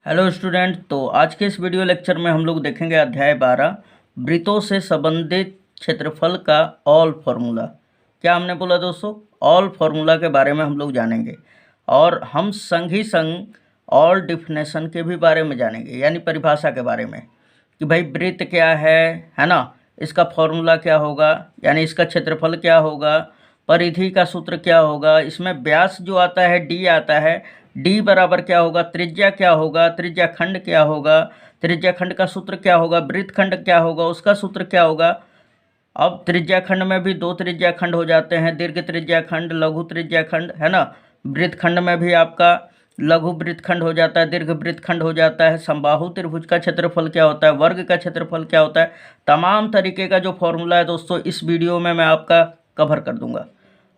Hello student. तो आज के इस वीडियो लेक्चर में हम लोग देखेंगे अध्याय 12 वृत्तों से संबंधित क्षेत्रफल का ऑल फार्मूला। क्या हमने बोला दोस्तों? ऑल फार्मूला के बारे में हम लोग जानेंगे और हम संग ही संग ऑल डिफिनेशन के भी बारे में जानेंगे, यानी परिभाषा के बारे में कि भाई वृत्त क्या है ना, इसका फॉर्मूला क्या होगा, यानी इसका क्षेत्रफल क्या होगा, परिधि का सूत्र क्या होगा, इसमें व्यास जो आता है डी आता है, डी बराबर क्या होगा, त्रिज्या क्या होगा, त्रिज्या खंड क्या होगा, त्रिज्या खंड का सूत्र क्या होगा, वृत्त खंड क्या होगा, उसका सूत्र क्या होगा। अब त्रिज्या खंड में भी दो त्रिज्या खंड हो जाते हैं, दीर्घ त्रिज्या खंड, लघु त्रिज्या खंड, है ना। वृत्त खंड में भी आपका लघु वृत्त खंड हो जाता है, दीर्घ वृत्त खंड हो जाता है। समबाहु त्रिभुज का क्षेत्रफल क्या होता है, वर्ग का क्षेत्रफल क्या होता है, तमाम तरीके का जो फॉर्मूला है दोस्तों इस वीडियो में मैं आपका कवर कर दूंगा।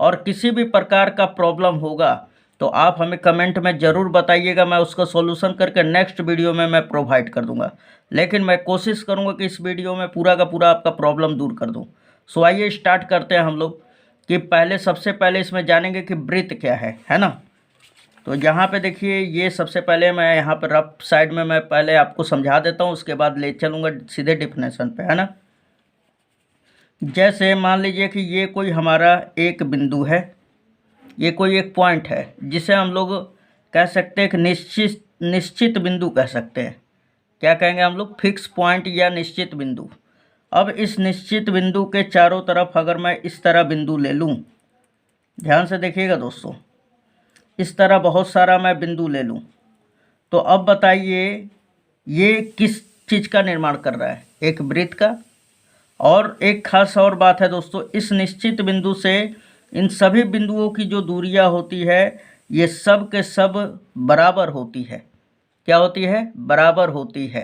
और किसी भी प्रकार का प्रॉब्लम होगा तो आप हमें कमेंट में ज़रूर बताइएगा, मैं उसका सॉल्यूशन करके नेक्स्ट वीडियो में मैं प्रोवाइड कर दूंगा। लेकिन मैं कोशिश करूंगा कि इस वीडियो में पूरा का पूरा आपका प्रॉब्लम दूर कर दूं। सो आइए स्टार्ट करते हैं हम लोग कि सबसे पहले इसमें जानेंगे कि वृत्त क्या है ना। तो यहाँ पे देखिए, ये सबसे पहले मैं यहाँ पर रफ साइड में मैं पहले आपको समझा देता हूँ, उसके बाद ले चलूँगा सीधे डिफिनेशन पे, है ना। जैसे मान लीजिए कि ये कोई हमारा एक बिंदु है, ये कोई एक पॉइंट है जिसे हम लोग कह सकते हैं कि निश्चित बिंदु कह सकते हैं। क्या कहेंगे हम लोग? फिक्स पॉइंट या निश्चित बिंदु। अब इस निश्चित बिंदु के चारों तरफ अगर मैं इस तरह बिंदु ले लूँ, ध्यान से देखिएगा दोस्तों, इस तरह बहुत सारा मैं बिंदु ले लूँ, तो अब बताइए ये किस चीज़ का निर्माण कर रहा है? एक वृत्त का। और एक खास और बात है दोस्तों, इस निश्चित बिंदु से इन सभी बिंदुओं की जो दूरियां होती है ये सब के सब बराबर होती है। क्या होती है? बराबर होती है।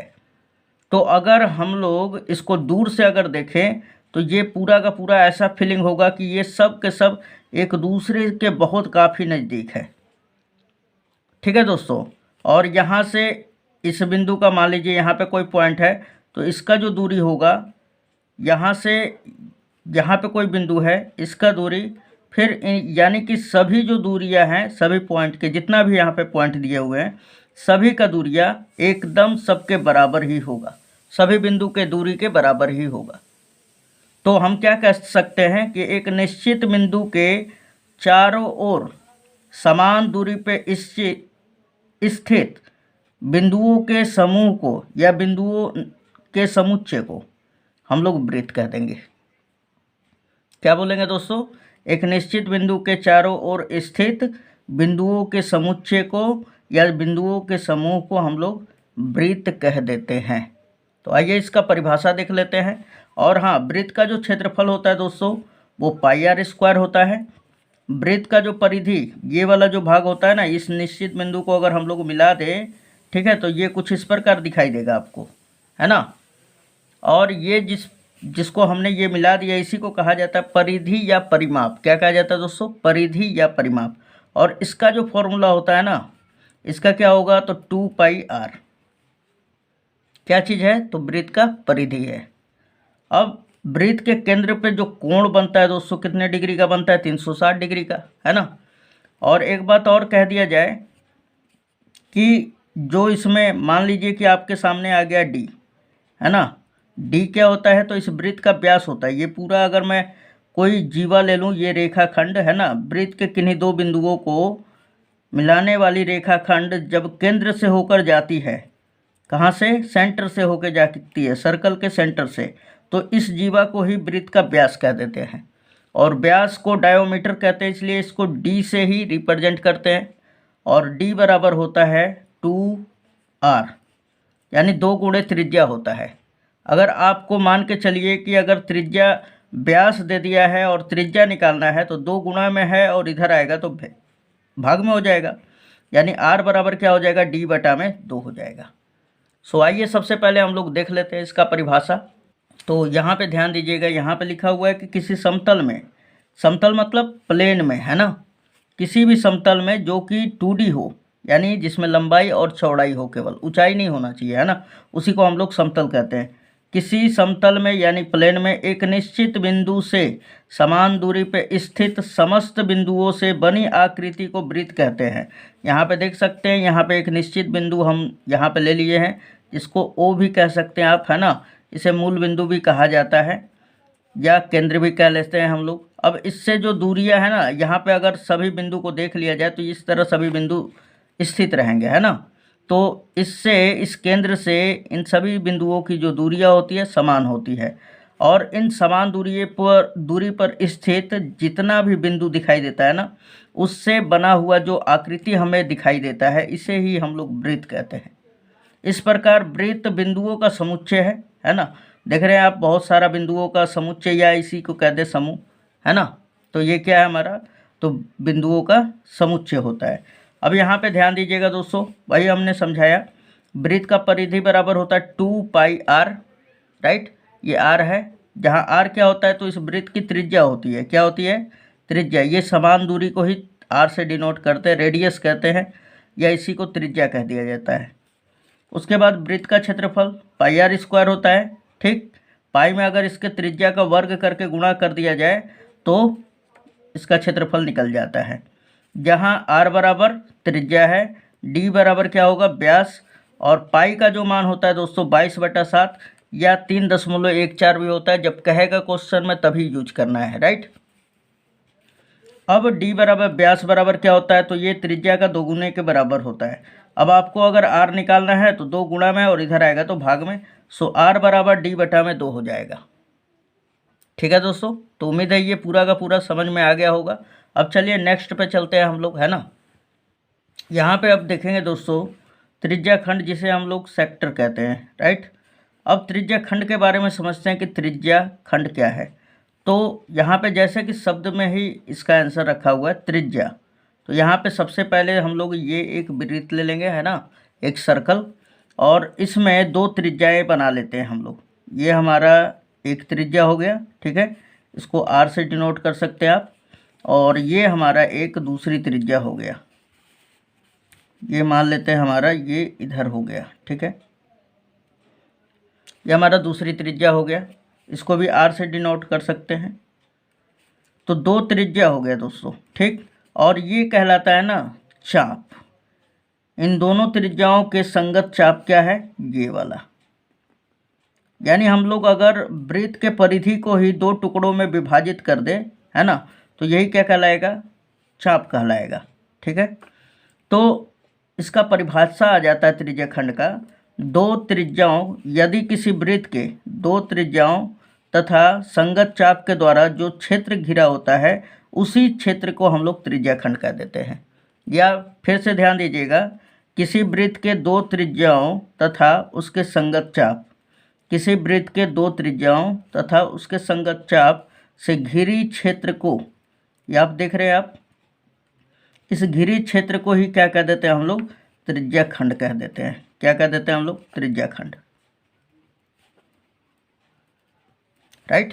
तो अगर हम लोग इसको दूर से अगर देखें तो ये पूरा का पूरा ऐसा फीलिंग होगा कि ये सब के सब एक दूसरे के बहुत काफ़ी नज़दीक है। ठीक है दोस्तों। और यहाँ से इस बिंदु का मान लीजिए यहाँ पे कोई पॉइंट है, तो इसका जो दूरी होगा यहाँ से यहाँ पे कोई बिंदु है, इसका दूरी फिर यानी कि सभी जो दूरियां हैं सभी पॉइंट के, जितना भी यहाँ पे पॉइंट दिए हुए हैं सभी का दूरियां एकदम सबके बराबर ही होगा, सभी बिंदु के दूरी के बराबर ही होगा। तो हम क्या कह सकते हैं कि एक निश्चित बिंदु के चारों ओर समान दूरी पे स्थित बिंदुओं के समूह को या बिंदुओं के समुच्चय को हम लोग वृत्त कह देंगे। क्या बोलेंगे दोस्तों? एक निश्चित बिंदु के चारों ओर स्थित बिंदुओं के समुच्चय को या बिंदुओं के समूह को हम लोग वृत्त कह देते हैं। तो आइए इसका परिभाषा देख लेते हैं। और हाँ, वृत्त का जो क्षेत्रफल होता है दोस्तों वो पाई आर स्क्वायर होता है। वृत्त का जो परिधि, ये वाला जो भाग होता है ना, इस निश्चित बिंदु को अगर हम लोग मिला दें, ठीक है, तो ये कुछ इस प्रकार दिखाई देगा आपको, है ना। और ये जिसको हमने ये मिला दिया इसी को कहा जाता है परिधि या परिमाप। क्या कहा जाता है दोस्तों? परिधि या परिमाप। और इसका जो फॉर्मूला होता है ना, इसका क्या होगा? तो 2πr। क्या चीज़ है? तो वृत्त का परिधि है। अब वृत्त के केंद्र पे जो कोण बनता है दोस्तों कितने डिग्री का बनता है? 360 डिग्री का, है ना। और एक बात और कह दिया जाए कि जो इसमें मान लीजिए कि आपके सामने आ गया डी, है ना। डी क्या होता है? तो इस वृत्त का व्यास होता है। ये पूरा अगर मैं कोई जीवा ले लूँ, ये रेखाखंड है ना, वृत्त के किन्हीं दो बिंदुओं को मिलाने वाली रेखाखंड जब केंद्र से होकर जाती है, कहाँ से? सेंटर से होकर जाती है, सर्कल के सेंटर से, तो इस जीवा को ही वृत्त का व्यास कह देते हैं। और व्यास को डायोमीटर कहते हैं, इसलिए इसको डी से ही रिप्रेजेंट करते हैं। और डी बराबर होता है 2r, यानी 2 गुणे त्रिज्या होता है। अगर आपको मान के चलिए कि अगर त्रिज्या व्यास दे दिया है और त्रिज्या निकालना है तो 2 गुणा में है और इधर आएगा तो भाग में हो जाएगा, यानी r बराबर क्या हो जाएगा? d बटा में 2 हो जाएगा। सो आइए सबसे पहले हम लोग देख लेते हैं इसका परिभाषा। तो यहाँ पे ध्यान दीजिएगा, यहाँ पे लिखा हुआ है कि किसी समतल में, समतल मतलब प्लेन में, है ना, किसी भी समतल में जो कि 2D हो, यानी जिसमें लंबाई और चौड़ाई हो, केवल ऊंचाई नहीं होना चाहिए, है ना, उसी को हम लोग समतल कहते हैं। किसी समतल में यानी प्लेन में एक निश्चित बिंदु से समान दूरी पर स्थित समस्त बिंदुओं से बनी आकृति को वृत्त कहते हैं। यहाँ पे देख सकते हैं, यहाँ पे एक निश्चित बिंदु हम यहाँ पे ले लिए हैं, इसको ओ भी कह सकते हैं आप, है ना। इसे मूल बिंदु भी कहा जाता है या केंद्र भी कह लेते हैं हम लोग। अब इससे जो दूरियां है ना, यहाँ पे अगर सभी बिंदु को देख लिया जाए तो इस तरह सभी बिंदु स्थित रहेंगे, है ना। तो इससे इस केंद्र से इन सभी बिंदुओं की जो दूरियां होती है समान होती है, और इन समान दूरी पर स्थित जितना भी बिंदु दिखाई देता है ना, उससे बना हुआ जो आकृति हमें दिखाई देता है, इसे ही हम लोग वृत्त कहते हैं। इस प्रकार वृत्त बिंदुओं का समुच्चय है ना। देख रहे हैं आप, बहुत सारा बिंदुओं का समुच्चय या इसी को कहते हैं समूह, है ना। तो ये क्या है हमारा, तो बिंदुओं का समुच्चय होता है। अब यहाँ पे ध्यान दीजिएगा दोस्तों, वही हमने समझाया, वृत्त का परिधि बराबर होता है 2πr, राइट। ये r है, जहाँ r क्या होता है, तो इस वृत्त की त्रिज्या होती है। क्या होती है, त्रिज्या। ये समान दूरी को ही r से डिनोट करते हैं, रेडियस कहते हैं, या इसी को त्रिज्या कह दिया जाता है। उसके बाद वृत्त का क्षेत्रफल πr² होता है, ठीक। पाई में अगर इसके त्रिज्या का वर्ग करके गुणा कर दिया जाए तो इसका क्षेत्रफल निकल जाता है। जहाँ r बराबर त्रिज्या है, d बराबर क्या होगा, व्यास, और पाई का जो मान होता है दोस्तों 22/7 या 3.14 भी होता है। जब कहेगा क्वेश्चन में तभी यूज करना है, राइट। अब d बराबर व्यास बराबर क्या होता है, तो ये त्रिज्या का 2 गुने के बराबर होता है। अब आपको अगर r निकालना है तो 2 गुणा में और इधर आएगा तो भाग में, सो r बराबर d/2 हो जाएगा। ठीक है दोस्तों, तो उम्मीद है ये पूरा का पूरा समझ में आ गया होगा। अब चलिए नेक्स्ट पे चलते हैं हम लोग, है ना। यहाँ पे अब देखेंगे दोस्तों त्रिज्या खंड, जिसे हम लोग सेक्टर कहते हैं, राइट। अब त्रिज्या खंड के बारे में समझते हैं कि त्रिज्या खंड क्या है। तो यहाँ पे जैसे कि शब्द में ही इसका आंसर रखा हुआ है त्रिज्या, तो यहाँ पे सबसे पहले हम लोग ये एक वृत्त ले लेंगे, है ना, एक सर्कल, और इसमें 2 त्रिज्याएँ बना लेते हैं हम लोग। ये हमारा एक त्रिज्या हो गया, ठीक है, इसको r से डिनोट कर सकते हैं आप, और ये हमारा एक दूसरी त्रिज्या हो गया, ये मान लेते हैं हमारा ये इधर हो गया, ठीक है, ये हमारा दूसरी त्रिज्या हो गया, इसको भी r से डिनोट कर सकते हैं। तो 2 त्रिज्या हो गया दोस्तों, ठीक। और ये कहलाता है ना चाप। इन दोनों त्रिज्याओं के संगत चाप क्या है, ये वाला। यानी हम लोग अगर वृत्त के परिधि को ही 2 टुकड़ों में विभाजित कर दें, है ना, तो यही क्या कहलाएगा, चाप कहलाएगा, ठीक है। तो इसका परिभाषा आ जाता है त्रिज्या खंड का, 2 त्रिज्याओं, यदि किसी वृत्त के 2 त्रिज्याओं तथा संगत चाप के द्वारा जो क्षेत्र घिरा होता है, उसी क्षेत्र को हम लोग त्रिज्या खंड कह देते हैं। या फिर से ध्यान दीजिएगा, किसी वृत्त के 2 त्रिज्याओं तथा उसके संगत चाप, किसी वृत्त के 2 त्रिज्याओं तथा उसके संगत चाप से घिरी क्षेत्र को, ये आप देख रहे हैं आप, इस घिरी क्षेत्र को ही क्या कह देते हैं हम लोग, त्रिज्या खंड कह देते हैं। क्या कह देते हैं हम लोग, त्रिज्या खंड, राइट,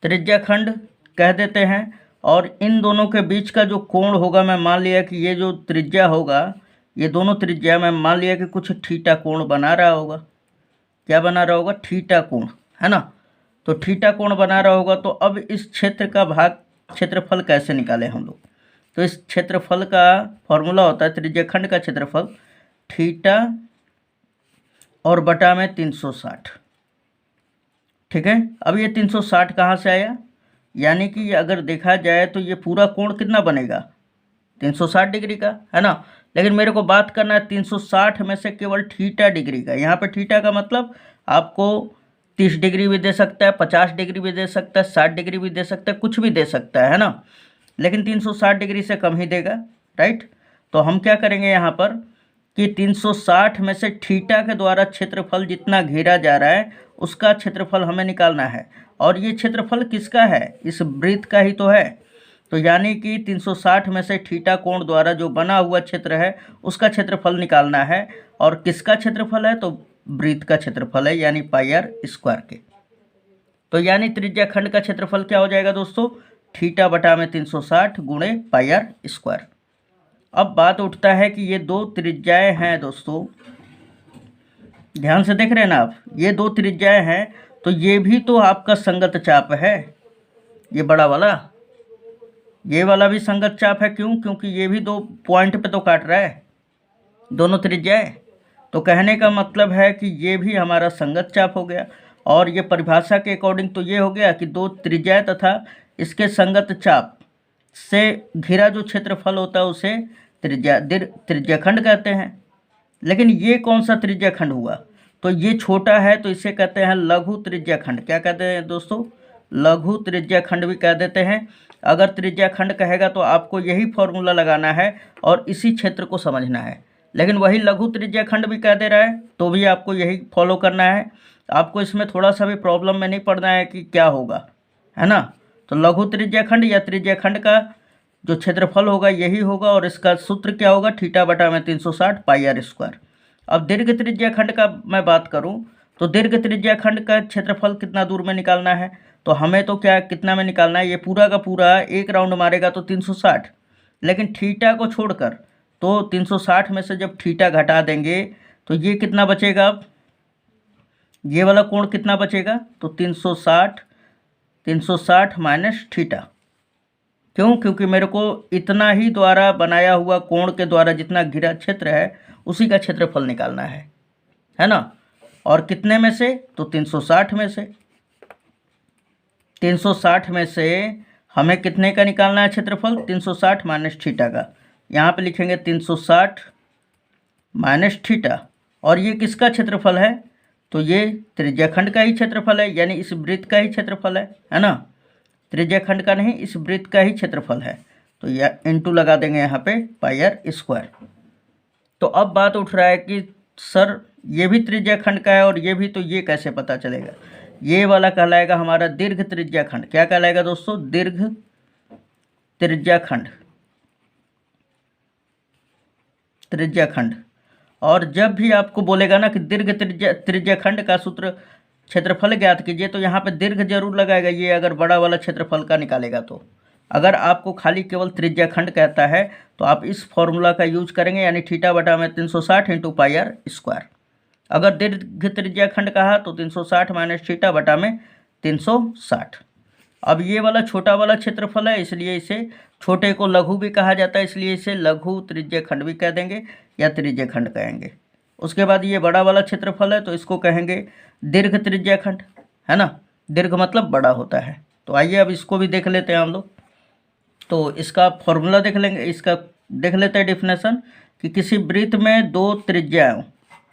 त्रिज्या खंड कह देते हैं। और इन दोनों के बीच का जो कोण होगा, मैं मान लिया कि ये जो त्रिज्या होगा, ये दोनों त्रिज्या मैं मान लिया कि कुछ थीटा कोण बना रहा होगा। क्या बना रहा होगा, थीटा कोण, है ना। तो थीटा कोण बना रहा होगा। तो अब इस क्षेत्र का भाग क्षेत्रफल कैसे निकालें हम लोग, तो इस क्षेत्रफल का फॉर्मूला होता है त्रिज्याखंड का क्षेत्रफल थीटा और बटा में 360, ठीक है। अब ये 360 कहाँ से आया, यानी कि अगर देखा जाए तो ये पूरा कोण कितना बनेगा, 360 डिग्री का, है ना। लेकिन मेरे को बात करना है 360 में से केवल थीटा डिग्री का। यहाँ पे थीटा का मतलब आपको 30 डिग्री भी दे सकता है, 50 डिग्री भी दे सकता है, 60 डिग्री भी दे सकता है, कुछ भी दे सकता है ना, लेकिन 360 डिग्री से कम ही देगा, राइट। तो हम क्या करेंगे यहाँ पर कि 360 में से थीटा के द्वारा क्षेत्रफल जितना घेरा जा रहा है उसका क्षेत्रफल हमें निकालना है। और ये क्षेत्रफल किसका है, इस वृत्त का ही तो है। तो यानी कि 360 में से थीटा कोण द्वारा जो बना हुआ क्षेत्र है उसका क्षेत्रफल निकालना है। और किसका क्षेत्रफल है, तो वृत्त का क्षेत्रफल है, यानी πr² के। तो यानी त्रिज्याखंड का क्षेत्रफल क्या हो जाएगा दोस्तों, थीटा बटा में 360 गुणे πr²। अब बात उठता है कि ये 2 त्रिज्याएं हैं दोस्तों, ध्यान से देख रहे हैं ना आप, ये दो त्रिज्याएं हैं, तो ये भी तो आपका संगत चाप है, ये बड़ा वाला, ये वाला भी संगत चाप है। क्यों? क्योंकि ये भी दो पॉइंट पे तो काट रहा है, दोनों त्रिज्याएं। तो कहने का मतलब है कि ये भी हमारा संगत चाप हो गया। और ये परिभाषा के अकॉर्डिंग तो ये हो गया कि दो त्रिज्याएं तथा इसके संगत चाप से घिरा जो क्षेत्रफल होता है उसे त्रिज्याखंड कहते हैं। लेकिन ये कौन सा त्रिज्याखंड हुआ? तो ये छोटा है, तो इसे कहते हैं लघु त्रिज्याखंड। क्या कहते हैं दोस्तों? लघु त्रिज्याखंड भी कह देते हैं। अगर त्रिज्याखंड कहेगा तो आपको यही फॉर्मूला लगाना है और इसी क्षेत्र को समझना है। लेकिन वही लघु त्रिज्याखंड भी कह दे रहा है तो भी आपको यही फॉलो करना है। आपको इसमें थोड़ा सा भी प्रॉब्लम में नहीं पड़ना है कि क्या होगा, है ना। तो लघु त्रिज्याखंड या त्रिज्याखंड का जो क्षेत्रफल होगा यही होगा, और इसका सूत्र क्या होगा? थीटा बटा में 360 पाई आर स्क्वायर। अब दीर्घ त्रिज्याखंड का मैं बात करूं तो दीर्घ त्रिज्याखंड का क्षेत्रफल कितना दूर में निकालना है? तो हमें तो क्या कितना में निकालना है? ये पूरा का पूरा एक राउंड मारेगा तो 360, लेकिन थीटा को छोड़कर, तो 360 में से जब थीटा घटा देंगे तो ये कितना बचेगा? अब ये वाला कोण कितना बचेगा? तो 360 माइनस थीटा। क्यों? क्योंकि मेरे को इतना ही द्वारा बनाया हुआ कोण के द्वारा जितना घिरा क्षेत्र है उसी का क्षेत्रफल निकालना है ना। और कितने में से? तो 360 में से। 360 में से हमें कितने का निकालना है क्षेत्रफल? 360 माइनस थीटा का। यहाँ पे लिखेंगे 360 माइनस थीटा। और ये किसका क्षेत्रफल है? तो ये त्रिज्याखंड का ही क्षेत्रफल है, यानी इस वृत्त का ही क्षेत्रफल है ना। त्रिज्याखंड का नहीं, इस वृत्त का ही क्षेत्रफल है। तो यह इंटू लगा देंगे यहाँ पे पाई आर स्क्वायर। तो अब बात उठ रहा है कि सर ये भी त्रिज्याखंड का है और ये भी, तो ये कैसे पता चलेगा? ये वाला कहलाएगा हमारा दीर्घ त्रिज्याखंड। क्या कहलाएगा दोस्तों? दीर्घ त्रिज्याखंड। त्रिज्याखंड। और जब भी आपको बोलेगा ना कि दीर्घ त्रिज्याखंड का सूत्र क्षेत्रफल ज्ञात कीजिए, तो यहाँ पे दीर्घ जरूर लगाएगा ये, अगर बड़ा वाला क्षेत्रफल का निकालेगा तो। अगर आपको खाली केवल त्रिज्याखंड कहता है तो आप इस फॉर्मूला का यूज करेंगे, यानी थीटा बटा में 360 इंटू पाई आर स्क्वायर। अगर दीर्घ त्रिज्याखंड कहा तो 360 माइनस थीटा बटा में 360। अब ये वाला छोटा वाला क्षेत्रफल है, इसलिए इसे छोटे को लघु भी कहा जाता है, इसलिए इसे लघु त्रिज्याखंड भी कह देंगे या त्रिज्याखंड कहेंगे। उसके बाद ये बड़ा वाला क्षेत्रफल है तो इसको कहेंगे दीर्घ त्रिज्याखंड, है ना। दीर्घ मतलब बड़ा होता है। तो आइए अब इसको भी देख लेते हैं हम लोग। तो इसका फॉर्मूला देख लेंगे, इसका देख लेते हैं डेफिनेशन कि किसी वृत्त में दो त्रिज्याओं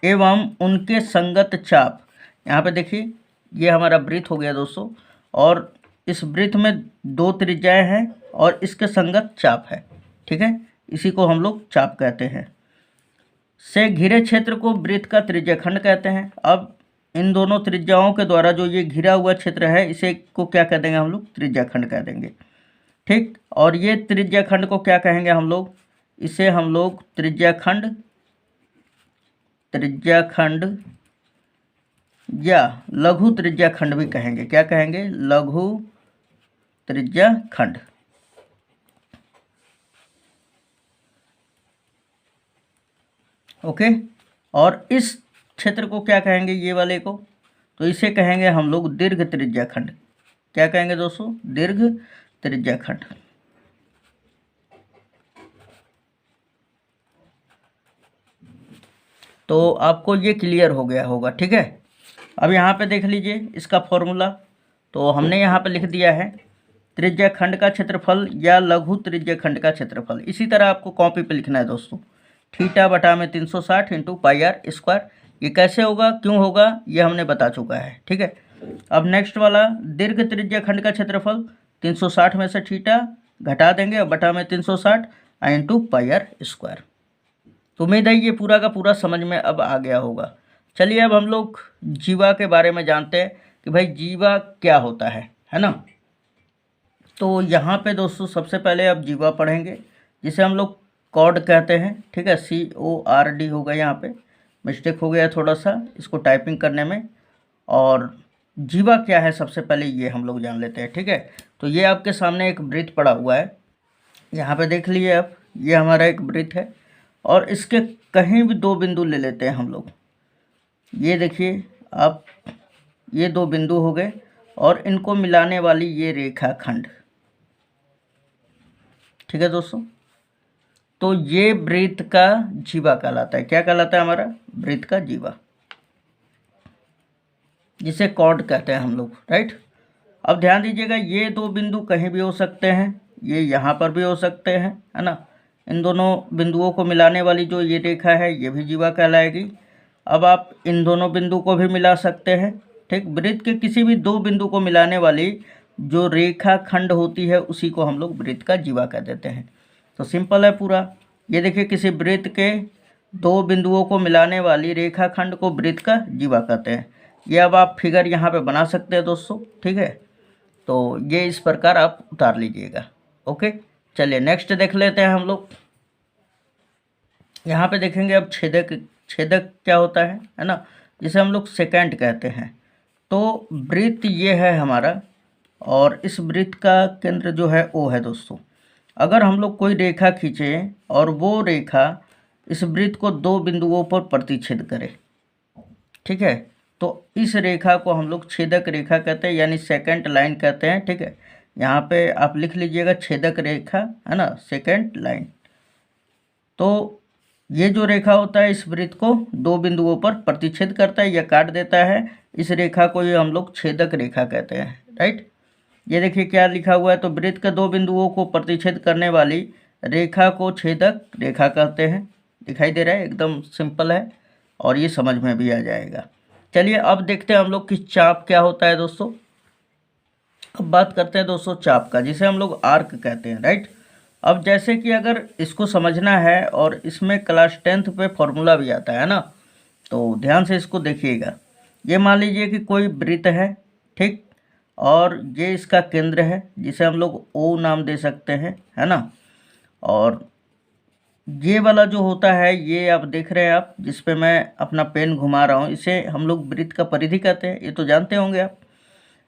एवं उनके संगत चाप। यहाँ पे देखिए ये हमारा वृत्त हो गया दोस्तों, और इस वृत्त में दो त्रिज्याएं हैं और इसके संगत चाप है, ठीक है। इसी को हम लोग चाप कहते हैं। से घिरे क्षेत्र को वृत्त का त्रिज्याखंड कहते हैं। अब इन दोनों त्रिज्याओं के द्वारा जो ये घिरा हुआ क्षेत्र है इसे को क्या कह देंगे हम लोग? त्रिज्याखंड कह देंगे, ठीक। और ये त्रिज्याखंड को क्या कहेंगे हम लोग? इसे हम लोग त्रिज्याखंड या लघु त्रिज्याखंड भी कहेंगे। क्या कहेंगे? लघु त्रिज्याखंड। ओके। और इस क्षेत्र को क्या कहेंगे? ये वाले को, तो इसे कहेंगे हम लोग दीर्घ त्रिज्याखंड। क्या कहेंगे दोस्तों? दीर्घ त्रिज्याखंड। तो आपको ये क्लियर हो गया होगा, ठीक है। अब यहाँ पे देख लीजिए इसका फॉर्मूला, तो हमने यहाँ पे लिख दिया है त्रिज्याखंड का क्षेत्रफल या लघु त्रिज्याखंड का क्षेत्रफल। इसी तरह आपको कॉपी पे लिखना है दोस्तों, थीटा बटा में 360 इंटू पाई आर स्क्वायर। ये कैसे होगा, क्यों होगा, ये हमने बता चुका है, ठीक है। अब नेक्स्ट वाला दीर्घ त्रिज्याखंड का क्षेत्रफल 360 में से थीटा घटा देंगे और बटा में 360 इंटू पाई आर स्क्वायर। तो उम्मीद है ये पूरा का पूरा समझ में अब आ गया होगा। चलिए अब हम लोग जीवा के बारे में जानते हैं कि भाई जीवा क्या होता है ना। तो यहाँ पे दोस्तों सबसे पहले अब जीवा पढ़ेंगे, जिसे हम लोग कॉर्ड कहते हैं, ठीक है। CORD होगा, यहाँ पे मिस्टेक हो गया थोड़ा सा इसको टाइपिंग करने में। और जीवा क्या है सबसे पहले ये हम लोग जान लेते हैं, ठीक है। तो ये आपके सामने एक वृत्त पड़ा हुआ है, यहाँ पे देख लीजिए आप, ये हमारा एक वृत्त है और इसके कहीं भी दो बिंदु ले लेते हैं हम लोग। ये देखिए आप, ये दो बिंदु हो गए और इनको मिलाने वाली ये रेखाखंड। ठीक है दोस्तों, तो ये वृत्त का जीवा कहलाता है। क्या कहलाता है हमारा? वृत्त का जीवा, जिसे कॉर्ड कहते हैं हम लोग, राइट। अब ध्यान दीजिएगा, ये दो बिंदु कहीं भी हो सकते हैं, ये यहाँ पर भी हो सकते हैं, है ना। इन दोनों बिंदुओं को मिलाने वाली जो ये रेखा है ये भी जीवा कहलाएगी। अब आप इन दोनों बिंदु को भी मिला सकते हैं, ठीक। वृत्त के किसी भी दो बिंदु को मिलाने वाली जो रेखा खंड होती है उसी को हम लोग वृत्त का जीवा कह देते हैं। तो सिंपल है पूरा। ये देखिए, किसी वृत्त के दो बिंदुओं को मिलाने वाली रेखा खंड को वृत्त का जीवा कहते हैं। ये अब आप फिगर यहाँ पे बना सकते हैं दोस्तों, ठीक है। तो ये इस प्रकार आप उतार लीजिएगा। ओके, चलिए नेक्स्ट देख लेते हैं हम लोग। यहाँ पे देखेंगे अब छेदक। छेदक क्या होता है ना, जिसे हम लोग सेकेंड कहते हैं। तो वृत्त ये है हमारा, और इस वृत्त का केंद्र जो है ओ है दोस्तों। अगर हम लोग कोई रेखा खींचें और वो रेखा इस वृत्त को दो बिंदुओं पर प्रतिच्छेद करे, ठीक है, तो इस रेखा को हम लोग छेदक रेखा कहते हैं, यानी सेकंड लाइन कहते हैं, ठीक है। यहाँ पे आप लिख लीजिएगा छेदक रेखा, है ना, सेकंड लाइन। तो ये जो रेखा होता है इस वृत्त को दो बिंदुओं पर प्रतिच्छेद करता है या काट देता है, इस रेखा को ये हम लोग छेदक रेखा कहते हैं, राइट। ये देखिए क्या लिखा हुआ है, तो वृत्त के दो बिंदुओं को प्रतिच्छेद करने वाली रेखा को छेदक रेखा कहते हैं। दिखाई दे रहा है, एकदम सिंपल है और ये समझ में भी आ जाएगा। चलिए अब देखते हैं हम लोग कि चाप क्या होता है दोस्तों। अब बात करते हैं दोस्तों चाप का, जिसे हम लोग आर्क कहते हैं, राइट। अब जैसे कि अगर इसको समझना है, और इसमें क्लास 10th पे फॉर्मूला भी आता है ना, तो ध्यान से इसको देखिएगा। ये मान लीजिए कि कोई वृत्त है, ठीक, और ये इसका केंद्र है जिसे हम लोग ओ नाम दे सकते हैं, है ना। और ये वाला जो होता है, ये आप देख रहे हैं आप, जिस पे मैं अपना पेन घुमा रहा हूँ, इसे हम लोग वृत्त का परिधि कहते हैं, ये तो जानते होंगे आप।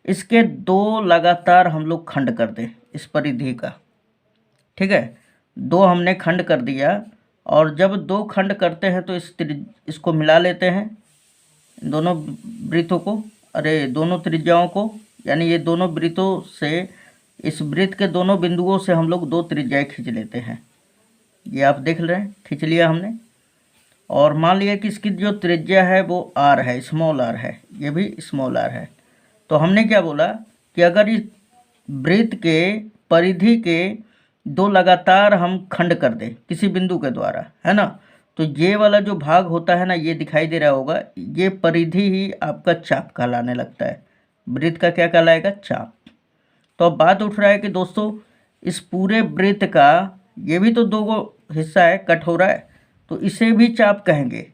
इसके दो लगातार हम लोग खंड कर दें इस परिधि का, ठीक है। दो हमने खंड कर दिया, और जब दो खंड करते हैं तो इसको मिला लेते हैं, दोनों वृत्तों को, अरे दोनों त्रिज्याओं को, यानी ये दोनों वृत्तों से, इस वृत्त के दोनों बिंदुओं से हम लोग दो त्रिज्याएं खींच लेते हैं। ये आप देख रहे हैं, खींच लिया हमने। और मान लिया कि इसकी जो त्रिज्या है वो आर है, स्मॉल आर है, ये भी स्मॉल आर है। तो हमने क्या बोला कि अगर इस वृत्त के परिधि के दो लगातार हम खंड कर दें किसी बिंदु के द्वारा, है ना, तो ये वाला जो भाग होता है ना, ये दिखाई दे रहा होगा, ये परिधि ही आपका चाप कहलाने लगता है। वृत्त का क्या कहलाएगा? चाप। तो अब बात उठ रहा है कि दोस्तों इस पूरे वृत्त का ये भी तो दो हिस्सा है, कट हो रहा है, तो इसे भी चाप कहेंगे।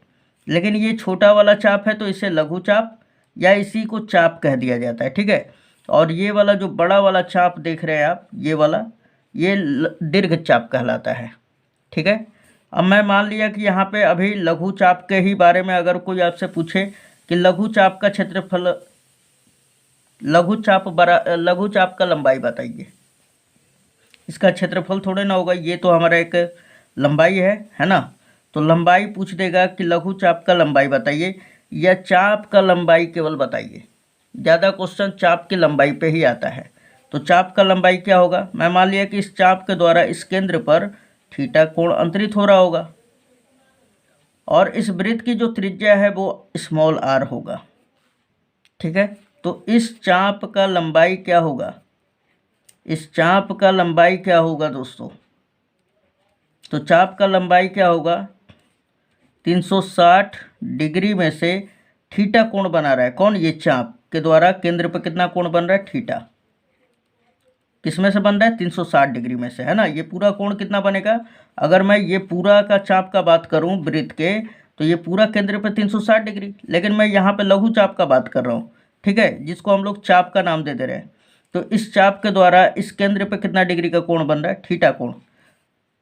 लेकिन ये छोटा वाला चाप है तो इसे लघु चाप या इसी को चाप कह दिया जाता है, ठीक है। और ये वाला जो बड़ा वाला चाप देख रहे हैं आप, ये वाला, ये दीर्घ चाप कहलाता है, ठीक है। अब मैं मान लिया कि यहाँ पे अभी लघु चाप के ही बारे में अगर कोई आपसे पूछे कि लघु चाप का क्षेत्रफल, लघु चाप का लंबाई बताइए, इसका क्षेत्रफल थोड़े ना होगा, ये तो हमारा एक लंबाई है ना। तो लंबाई पूछ देगा कि लघु चाप का लंबाई बताइए या चाप का लंबाई केवल बताइए। ज़्यादा क्वेश्चन चाप की लंबाई पे ही आता है। तो चाप का लंबाई क्या होगा? मैं मान लिया कि इस चाप के द्वारा इस केंद्र पर थीटा कोण अंतरित हो रहा होगा, और इस वृत्त की जो त्रिज्या है वो स्मॉल आर होगा, ठीक है। तो इस चाप का लंबाई क्या होगा? इस चाप का लंबाई क्या होगा दोस्तों? तो चाप का लंबाई क्या होगा? 360 डिग्री में से थीटा कोण बना रहा है कौन? ये चाप के द्वारा केंद्र पर कितना कोण बन रहा है? थीटा। किस में से बन रहा है? 360 डिग्री में से, है ना। ये पूरा कोण कितना बनेगा? अगर मैं ये पूरा का चाप का बात करूं वृत्त के, तो ये पूरा केंद्र पर 360 डिग्री, लेकिन मैं यहाँ पे लघु चाप का बात कर रहा हूँ, ठीक है, जिसको हम लोग चाप का नाम दे दे रहे हैं। तो इस चाप के द्वारा इस केंद्र पे कितना डिग्री का कोण बन रहा है? थीटा कोण।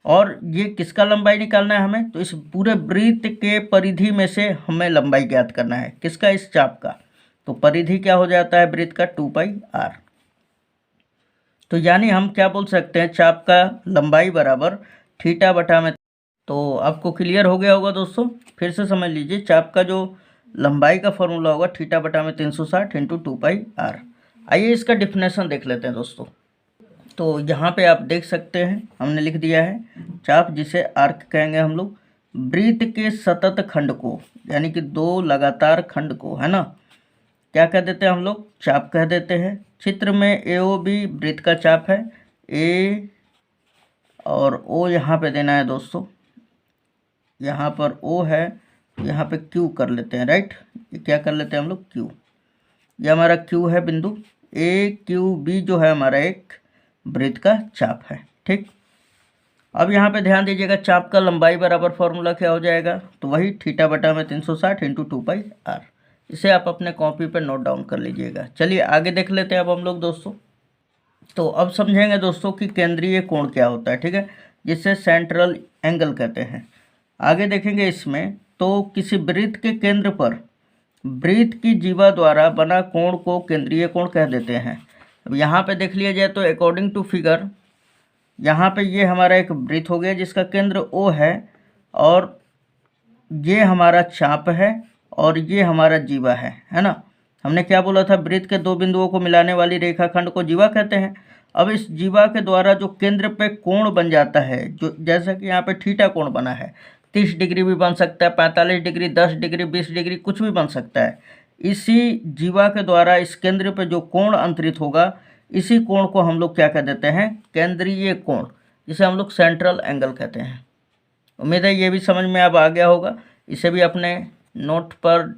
और ये किसका लंबाई निकालना है हमें? तो इस पूरे वृत्त के परिधि में से हमें लंबाई ज्ञात करना है। किसका? इस चाप का। तो परिधि क्या हो जाता है वृत्त का? 2πr। तो यानी हम क्या बोल सकते हैं? चाप का लंबाई बराबर थीटा बटा में। तो आपको क्लियर हो गया होगा दोस्तों। फिर से समझ लीजिए, चाप का जो लंबाई का फॉर्मूला होगा थीटा बटा में 360 इंटू 2πr। आइए इसका डिफिनेशन देख लेते हैं दोस्तों। तो यहाँ पे आप देख सकते हैं हमने लिख दिया है चाप, जिसे आर्क कहेंगे हम लोग, वृत्त के सतत खंड को, यानी कि दो लगातार खंड को, है ना, क्या कह देते हैं हम लोग, चाप कह देते हैं। चित्र में AOB वृत्त का चाप है, A और O यहाँ पे देना है दोस्तों, यहाँ पर O है, यहाँ पे Q कर लेते हैं, राइट, ये क्या कर लेते हैं हम लोग, Q, ये हमारा Q है बिंदु। AQB जो है हमारा एक वृत्त का चाप है, ठीक। अब यहाँ पे ध्यान दीजिएगा, चाप का लंबाई बराबर फॉर्मूला क्या हो जाएगा, तो वही थीटा बटा में 360 इंटू 2πr। इसे आप अपने कॉपी पर नोट डाउन कर लीजिएगा। चलिए आगे देख लेते हैं अब हम लोग दोस्तों। तो अब समझेंगे दोस्तों कि केंद्रीय कोण क्या होता है, ठीक है, जिसे सेंट्रल एंगल कहते हैं। आगे देखेंगे इसमें, तो किसी वृत्त के केंद्र पर वृत्त की जीवा द्वारा बना कोण को केंद्रीय कोण कह देते हैं। अब यहाँ पे देख लिया जाए तो अकॉर्डिंग टू फिगर, यहाँ पे ये हमारा एक वृत्त हो गया जिसका केंद्र O है, और ये हमारा चाप है, और ये हमारा जीवा है ना। हमने क्या बोला था, वृत्त के दो बिंदुओं को मिलाने वाली रेखाखंड को जीवा कहते हैं। अब इस जीवा के द्वारा जो केंद्र पे कोण बन जाता है, जो जैसा कि यहाँ पे थीटा कोण बना है, 30 डिग्री भी बन सकता है, 45 डिग्री, 10 डिग्री, 20 डिग्री, कुछ भी बन सकता है। इसी जीवा के द्वारा इस केंद्र पे जो कोण अंतरित होगा, इसी कोण को हम लोग क्या कह देते हैं, केंद्रीय कोण, जिसे हम लोग सेंट्रल एंगल कहते हैं। उम्मीद है ये भी समझ में अब आ गया होगा। इसे भी अपने नोट पर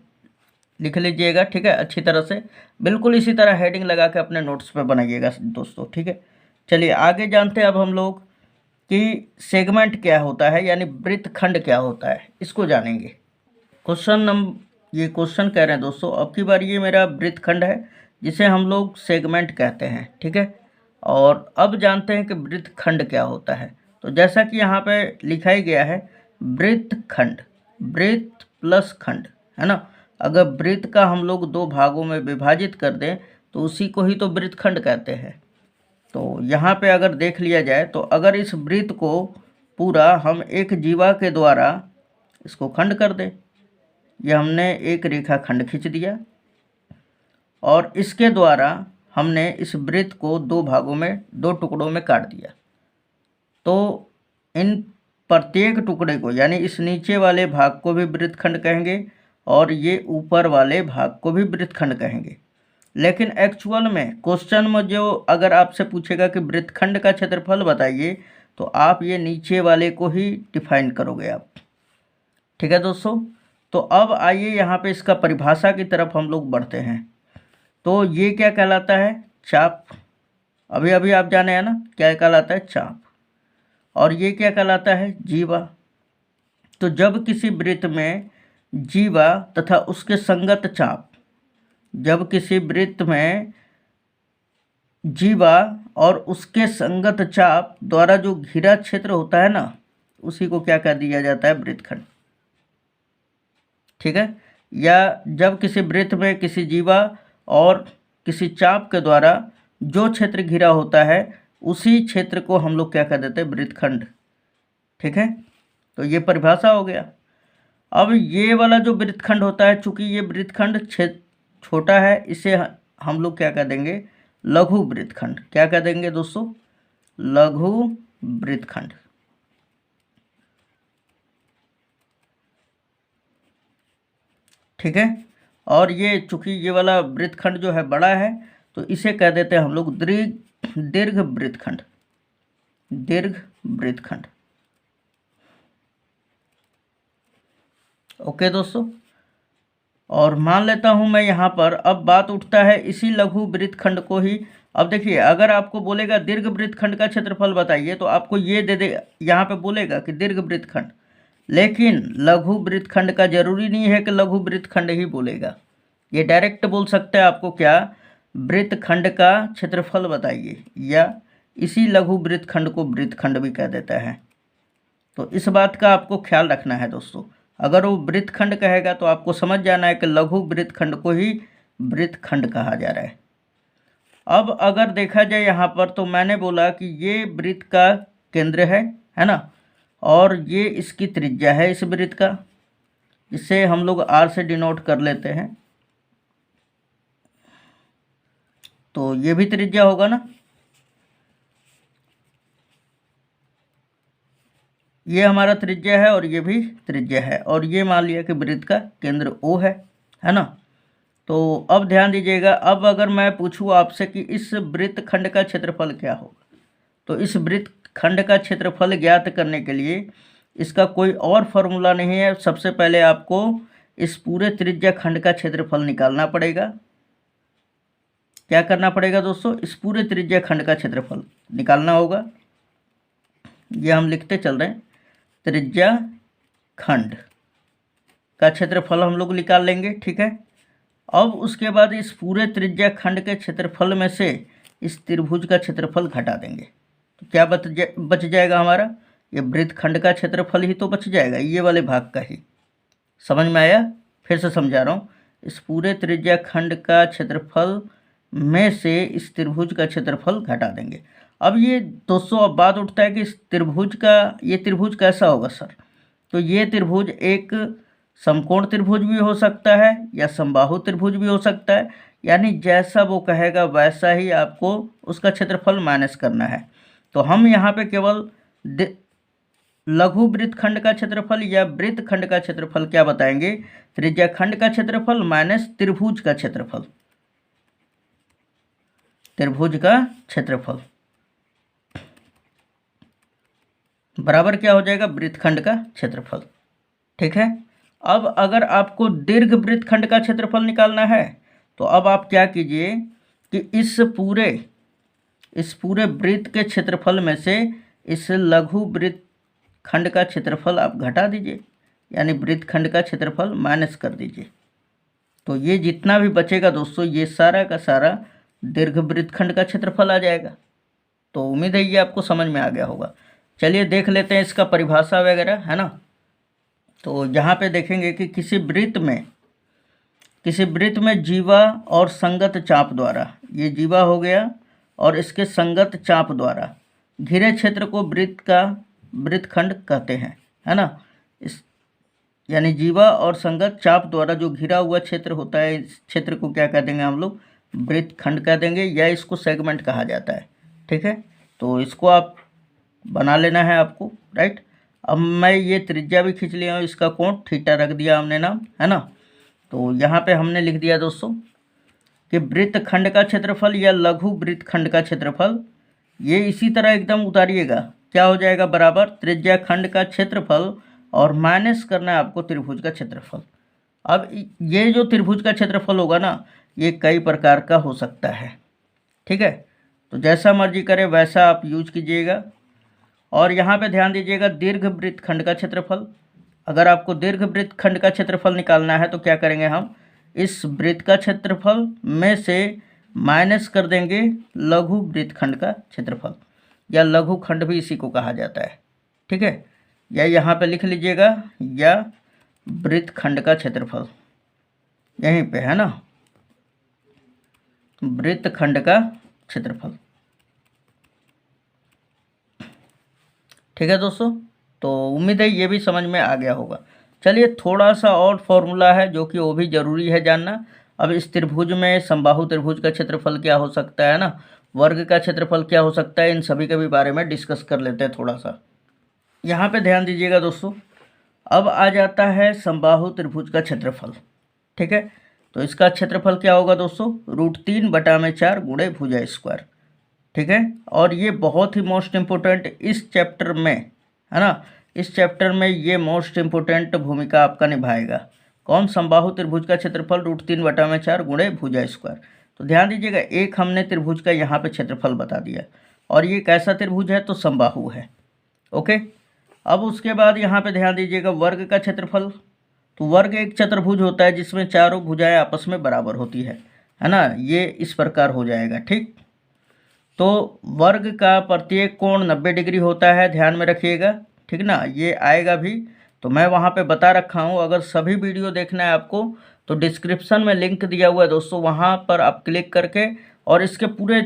लिख लीजिएगा, ठीक है, अच्छी तरह से, बिल्कुल इसी तरह हेडिंग लगा के अपने नोट्स पे बनाइएगा दोस्तों, ठीक है। चलिए आगे जानते हैं अब हम लोग कि सेगमेंट क्या होता है, यानी वृत्तखंड क्या होता है, इसको जानेंगे। ये क्वेश्चन कह रहे हैं दोस्तों, अब की बार ये मेरा वृत्तखंड है जिसे हम लोग सेगमेंट कहते हैं, ठीक है। और अब जानते हैं कि वृत्तखंड क्या होता है। तो जैसा कि यहाँ पे लिखा ही गया है, वृत्तखंड, वृत्त प्लस खंड, है ना। अगर वृत्त का हम लोग दो भागों में विभाजित कर दें तो उसी को ही तो वृत्तखंड कहते हैं। तो यहाँ पे अगर देख लिया जाए, तो अगर इस वृत्त को पूरा हम एक जीवा के द्वारा इसको खंड कर दें, यह हमने एक रेखा खंड खींच दिया, और इसके द्वारा हमने इस वृत्त को दो भागों में, दो टुकड़ों में काट दिया, तो इन प्रत्येक टुकड़े को, यानी इस नीचे वाले भाग को भी वृत्तखंड कहेंगे, और ये ऊपर वाले भाग को भी वृत्तखंड कहेंगे। लेकिन एक्चुअल में क्वेश्चन में जो अगर आपसे पूछेगा कि वृत्तखंड का क्षेत्रफल बताइए, तो आप ये नीचे वाले को ही डिफाइन करोगे आप, ठीक है दोस्तों। तो अब आइए यहाँ पे इसका परिभाषा की तरफ हम लोग बढ़ते हैं। तो ये क्या कहलाता है, चाप, अभी अभी आप जाने हैं ना क्या कहलाता है, चाप। और ये क्या कहलाता है, जीवा। तो जब किसी वृत्त में जीवा तथा उसके संगत चाप, जब किसी वृत्त में जीवा और उसके संगत चाप द्वारा जो घिरा क्षेत्र होता है ना, उसी को क्या कह दिया जाता है, वृत्तखंड, ठीक है। या जब किसी वृत्त में किसी जीवा और किसी चाप के द्वारा जो क्षेत्र घिरा होता है, उसी क्षेत्र को हम लोग क्या कह देते हैं, वृत्तखंड, ठीक है। तो ये परिभाषा हो गया। अब ये वाला जो वृत्तखंड होता है, चूंकि ये वृत्तखंड छोटा है, इसे हम लोग क्या कह देंगे, लघु वृत्तखंड। क्या कह देंगे दोस्तों, लघु वृत्तखंड, ठीक है। और ये चूंकि ये वाला वृत्तखंड जो है बड़ा है, तो इसे कह देते हैं हम लोग दीर्घ वृत्तखंड, दीर्घ वृत्तखंड। ओके दोस्तों, और मान लेता हूं मैं यहाँ पर, अब बात उठता है इसी लघु वृत्तखंड को ही। अब देखिए, अगर आपको बोलेगा दीर्घ वृत्तखंड का क्षेत्रफल बताइए, तो आपको ये दे दे, यहाँ पे बोलेगा कि दीर्घ वृत्तखंड, लेकिन लघु वृत्तखंड का जरूरी नहीं है कि लघु वृत्तखंड ही बोलेगा। ये डायरेक्ट बोल सकता है आपको क्या, वृत्तखंड का क्षेत्रफल बताइए, या इसी लघु वृत्तखंड को वृत्तखंड भी कह देता है। तो इस बात का आपको ख्याल रखना है दोस्तों। अगर वो वृत्तखंड कहेगा तो आपको समझ जाना है कि लघु वृत्तखंड को ही वृत्तखंड कहा जा रहा है। अब अगर देखा जाए यहाँ पर, तो मैंने बोला कि ये वृत्त का केंद्र है ना, और ये इसकी त्रिज्या है इस वृत्त का, इसे हम लोग आर से डिनोट कर लेते हैं। तो ये भी त्रिज्या होगा ना, ये हमारा त्रिज्या है और ये भी त्रिज्या है, और ये मान लिया कि वृत्त का केंद्र O है ना। तो अब ध्यान दीजिएगा, अब अगर मैं पूछूं आपसे कि इस वृत्त खंड का क्षेत्रफल क्या होगा, तो इस वृत्त खंड का क्षेत्रफल ज्ञात करने के लिए इसका कोई और फॉर्मूला नहीं है। सबसे पहले आपको इस पूरे त्रिज्या खंड का क्षेत्रफल निकालना पड़ेगा। क्या करना पड़ेगा दोस्तों, इस पूरे त्रिज्या खंड का क्षेत्रफल निकालना होगा। ये हम लिखते चल रहे हैं, त्रिज्या खंड का क्षेत्रफल हम लोग निकाल लेंगे, ठीक है। अब उसके बाद इस पूरे त्रिज्या खंड के क्षेत्रफल में से इस त्रिभुज का क्षेत्रफल घटा देंगे, तो क्या बच जाएगा हमारा, ये वृत्त खंड का क्षेत्रफल ही तो बच जाएगा, ये वाले भाग का ही। समझ में आया? फिर से समझा रहा हूँ, इस पूरे त्रिज्या खंड का क्षेत्रफल में से इस त्रिभुज का क्षेत्रफल घटा देंगे। अब ये दोस्तों अब बात उठता है कि इस त्रिभुज का, ये त्रिभुज कैसा होगा सर, तो ये त्रिभुज एक समकोण त्रिभुज भी हो सकता है या समबाहु त्रिभुज भी हो सकता है, यानी जैसा वो कहेगा वैसा ही आपको उसका क्षेत्रफल माइनस करना है। तो हम यहाँ पे केवल लघु वृत्त खंड का क्षेत्रफल या वृत्त खंड का क्षेत्रफल क्या बताएंगे, त्रिज्या खंड का क्षेत्रफल माइनस त्रिभुज का क्षेत्रफल, त्रिभुज का क्षेत्रफल बराबर क्या हो जाएगा, वृत्तखंड का क्षेत्रफल, ठीक है। अब अगर आपको दीर्घ वृत्तखंड का क्षेत्रफल निकालना है तो अब आप क्या कीजिए कि इस पूरे वृत्त के क्षेत्रफल में से इस लघु वृत्तखंड का क्षेत्रफल आप घटा दीजिए, यानी वृत्तखंड का क्षेत्रफल माइनस कर दीजिए। तो ये जितना भी बचेगा दोस्तों, ये सारा का सारा दीर्घ वृत्तखंड का क्षेत्रफल आ जाएगा। तो उम्मीद है ये आपको समझ में आ गया होगा। चलिए देख लेते हैं इसका परिभाषा वगैरह, है ना। तो यहाँ पे देखेंगे कि किसी वृत्त में जीवा और संगत चाप द्वारा, ये जीवा हो गया और इसके संगत चाप द्वारा घिरे क्षेत्र को वृत्तखंड कहते हैं, है ना। इस यानी जीवा और संगत चाप द्वारा जो घिरा हुआ क्षेत्र होता है, इस क्षेत्र को क्या कह देंगे हम लोग, वृत्तखंड कह देंगे, या इसको सेगमेंट कहा जाता है, ठीक है। तो इसको आप बना लेना है आपको, राइट। अब मैं ये त्रिज्या भी खींच लिया हूँ, इसका कोण थीटा रख दिया हमने नाम, है ना। तो यहाँ पे हमने लिख दिया दोस्तों कि वृत्तखंड का क्षेत्रफल या लघु वृत्तखंड का क्षेत्रफल, ये इसी तरह एकदम उतारिएगा, क्या हो जाएगा, बराबर त्रिज्या खंड का क्षेत्रफल और माइनस करना है आपको त्रिभुज का क्षेत्रफल। अब ये जो त्रिभुज का क्षेत्रफल होगा ना, ये कई प्रकार का हो सकता है, ठीक है। तो जैसा मर्जी करे वैसा आप यूज कीजिएगा। और यहाँ पे ध्यान दीजिएगा, दीर्घ वृत्तखंड का क्षेत्रफल, अगर आपको दीर्घ वृत्तखंड का क्षेत्रफल निकालना है तो क्या करेंगे, हम इस वृत्त का क्षेत्रफल में से माइनस कर देंगे लघु वृत्तखंड का क्षेत्रफल, या लघु खंड भी इसी को कहा जाता है, ठीक है। या यहाँ पे लिख लीजिएगा, या वृत्तखंड का क्षेत्रफल, यहीं पे है ना, वृत्तखंड का क्षेत्रफल, ठीक है दोस्तों। तो उम्मीद है ये भी समझ में आ गया होगा। चलिए थोड़ा सा और फॉर्मूला है जो कि वो भी ज़रूरी है जानना। अब इस त्रिभुज में समबाहु त्रिभुज का क्षेत्रफल क्या हो सकता है ना, वर्ग का क्षेत्रफल क्या हो सकता है, इन सभी के भी बारे में डिस्कस कर लेते हैं थोड़ा सा। यहाँ पे ध्यान दीजिएगा दोस्तों, अब आ जाता है समबाहु त्रिभुज का क्षेत्रफल, ठीक है। तो इसका क्षेत्रफल क्या होगा दोस्तों, √3/4 गुणे भुजा स्क्वायर, ठीक है। और ये बहुत ही मोस्ट इम्पोर्टेंट इस चैप्टर में, है ना, इस चैप्टर में ये मोस्ट इम्पोर्टेंट भूमिका आपका निभाएगा। कौन, समबाहु त्रिभुज का क्षेत्रफल √3/4 गुणे भुजा स्क्वायर। तो ध्यान दीजिएगा, एक हमने त्रिभुज का यहाँ पे क्षेत्रफल बता दिया, और ये कैसा त्रिभुज है, तो समबाहु है, ओके। अब उसके बाद यहाँ पे ध्यान दीजिएगा, वर्ग का क्षेत्रफल, तो वर्ग एक चतुर्भुज होता है जिसमें चारों भुजाएं आपस में बराबर होती है ना, ये इस प्रकार हो जाएगा, ठीक। तो वर्ग का प्रत्येक कोण 90 डिग्री होता है, ध्यान में रखिएगा, ठीक ना, ये आएगा भी, तो मैं वहाँ पे बता रखा हूँ। अगर सभी वीडियो देखना है आपको तो डिस्क्रिप्शन में लिंक दिया हुआ है दोस्तों, वहाँ पर आप क्लिक करके, और इसके पूरे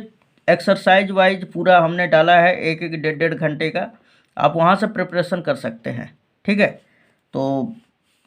एक्सरसाइज वाइज पूरा हमने डाला है, एक 1.5 घंटे का, आप वहाँ से प्रिपरेशन कर सकते हैं, ठीक है। तो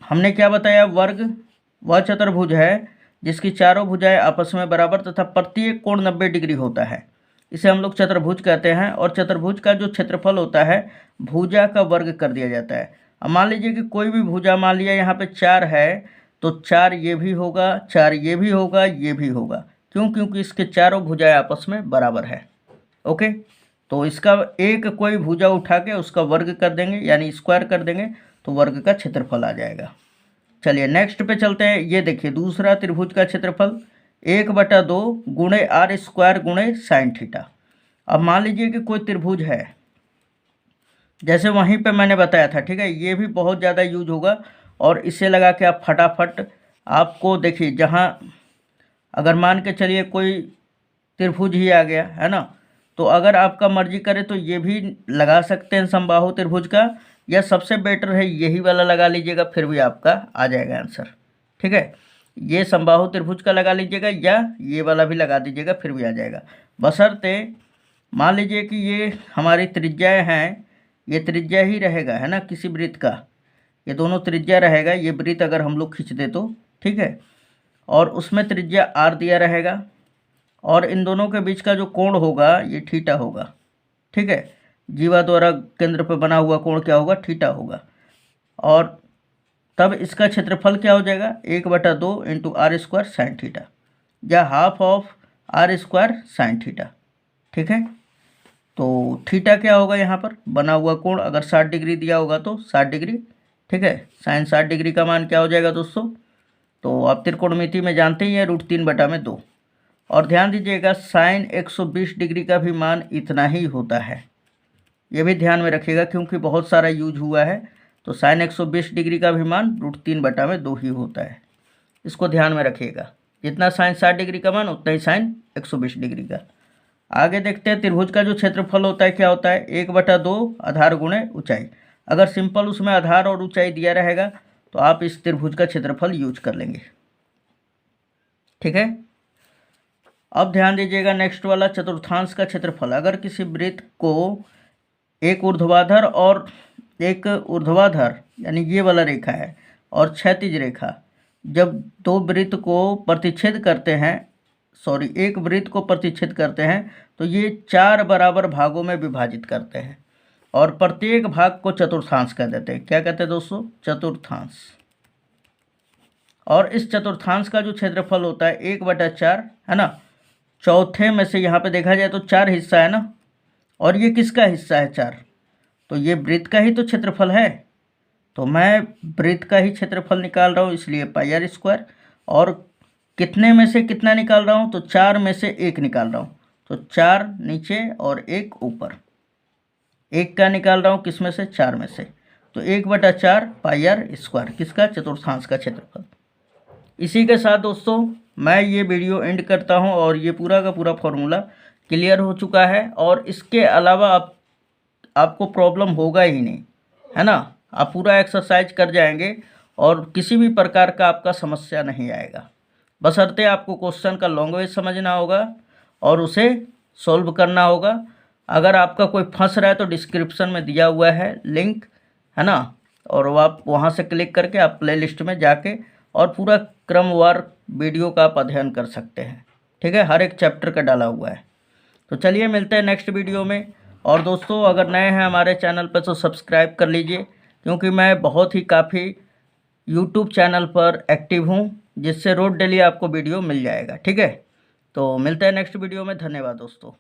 हमने क्या बताया, वर्ग वह चतुर्भुज है जिसकी चारों भुजाएं आपस में बराबर तथा प्रत्येक कोण 90 डिग्री होता है, इसे हम लोग चतुर्भुज कहते हैं। और चतुर्भुज का जो क्षेत्रफल होता है भुजा का वर्ग कर दिया जाता है। अब मान लीजिए कि कोई भी भुजा, मान लिया यहाँ पे 4 है तो 4 ये भी होगा, 4 ये भी होगा, ये भी होगा। क्यों? क्योंकि इसके चारों भुजाएं आपस में बराबर है। ओके, तो इसका एक कोई भुजा उठा के उसका वर्ग कर देंगे, यानी स्क्वायर कर देंगे, तो वर्ग का क्षेत्रफल आ जाएगा। चलिए नेक्स्ट पे चलते हैं। ये देखिए दूसरा त्रिभुज का क्षेत्रफल 1/2 गुणे आर स्क्वायर गुणे साइन थीटा। अब मान लीजिए कि कोई त्रिभुज है, जैसे वहीं पे मैंने बताया था, ठीक है, ये भी बहुत ज़्यादा यूज होगा। और इसे लगा के आप फटाफट, आपको देखिए जहाँ अगर मान के चलिए कोई त्रिभुज ही आ गया है ना, तो अगर आपका मर्जी करे तो ये भी लगा सकते हैं समबाहु त्रिभुज का, या सबसे बेटर है यही वाला लगा लीजिएगा, फिर भी आपका आ जाएगा आंसर। ठीक है, ये समबाहु त्रिभुज का लगा लीजिएगा या ये वाला भी लगा दीजिएगा, फिर भी आ जाएगा। बशर्ते मान लीजिए कि ये हमारी त्रिज्याएँ हैं, ये त्रिज्या ही रहेगा, है ना, किसी वृत्त का ये दोनों त्रिज्या रहेगा। ये वृत्त अगर हम लोग खींच दे तो ठीक है, और उसमें त्रिज्या आर दिया रहेगा, और इन दोनों के बीच का जो कोण होगा ये थीटा होगा। ठीक है, जीवा द्वारा केंद्र पर बना हुआ कोण क्या होगा, थीटा होगा। और तब इसका क्षेत्रफल क्या हो जाएगा, 1/2 into r square sine theta, या half of r square sine theta. ठीक है, तो थीटा क्या होगा, यहाँ पर बना हुआ कोण अगर 60 डिग्री दिया होगा तो 60 डिग्री। ठीक है, साइन 60 डिग्री का मान क्या हो जाएगा दोस्तों, तो आप त्रिकोणमिति में जानते ही हैं, √3/2। और ध्यान दीजिएगा साइन 120 डिग्री का भी मान इतना ही होता है, ये भी ध्यान में रखिएगा क्योंकि बहुत सारा यूज हुआ है। तो साइन 120 डिग्री का भी मान √3/2 ही होता है, इसको ध्यान में रखिएगा। जितना साइन 60 डिग्री का मान उतना ही साइन 120 डिग्री का। आगे देखते हैं त्रिभुज का जो क्षेत्रफल होता है क्या होता है, 1/2 आधार गुणे ऊंचाई। अगर सिंपल उसमें आधार और ऊंचाई दिया रहेगा तो आप इस त्रिभुज का क्षेत्रफल यूज कर लेंगे। ठीक है, अब ध्यान दीजिएगा नेक्स्ट वाला, चतुर्थांश का क्षेत्रफल। अगर किसी वृत्त को एक ऊर्ध्वाधर और एक ऊर्ध्वाधर यानी ये वाला रेखा है और क्षैतिज रेखा, जब दो वृत्त को प्रतिच्छेद करते हैं, एक वृत्त को प्रतिच्छेद करते हैं, तो ये 4 बराबर भागों में विभाजित करते हैं और प्रत्येक भाग को चतुर्थांश कह देते हैं। क्या कहते हैं दोस्तों, चतुर्थांश। और इस चतुर्थांश का जो क्षेत्रफल होता है 1/4 है ना, चौथे में से यहाँ पे देखा जाए तो 4 हिस्सा है ना, और ये किसका हिस्सा है 4, तो ये वृत्त का ही तो क्षेत्रफल है। तो मैं वृत्त का ही क्षेत्रफल निकाल रहा हूँ, इसलिए πr²। और कितने में से कितना निकाल रहा हूँ, तो 4 में से 1 निकाल रहा हूँ, तो 4 नीचे और 1 ऊपर। 1 का निकाल रहा हूँ किस में से, 4 में से, तो 1/4 πr², किसका, चतुर्थांश का क्षेत्रफल। इसी के साथ दोस्तों मैं ये वीडियो एंड करता हूँ, और ये पूरा का पूरा फॉर्मूला क्लियर हो चुका है, और इसके अलावा आपको प्रॉब्लम होगा ही नहीं, है ना। आप पूरा एक्सरसाइज कर जाएंगे और किसी भी प्रकार का आपका समस्या नहीं आएगा, बशर्ते आपको क्वेश्चन का लैंग्वेज समझना होगा और उसे सॉल्व करना होगा। अगर आपका कोई फंस रहा है तो डिस्क्रिप्शन में दिया हुआ है लिंक, है ना, और वो आप वहाँ से क्लिक करके आप प्लेलिस्ट में जाके और पूरा क्रमवार वीडियो का आप अध्ययन कर सकते हैं। ठीक है, हर एक चैप्टर का डाला हुआ है। तो चलिए मिलते हैं नेक्स्ट वीडियो में। और दोस्तों अगर नए हैं हमारे चैनल पर तो सब्सक्राइब कर लीजिए, क्योंकि मैं बहुत ही काफ़ी यूट्यूब चैनल पर एक्टिव हूँ, जिससे रोज डेली आपको वीडियो मिल जाएगा। ठीक है, तो मिलते हैं नेक्स्ट वीडियो में। धन्यवाद दोस्तों।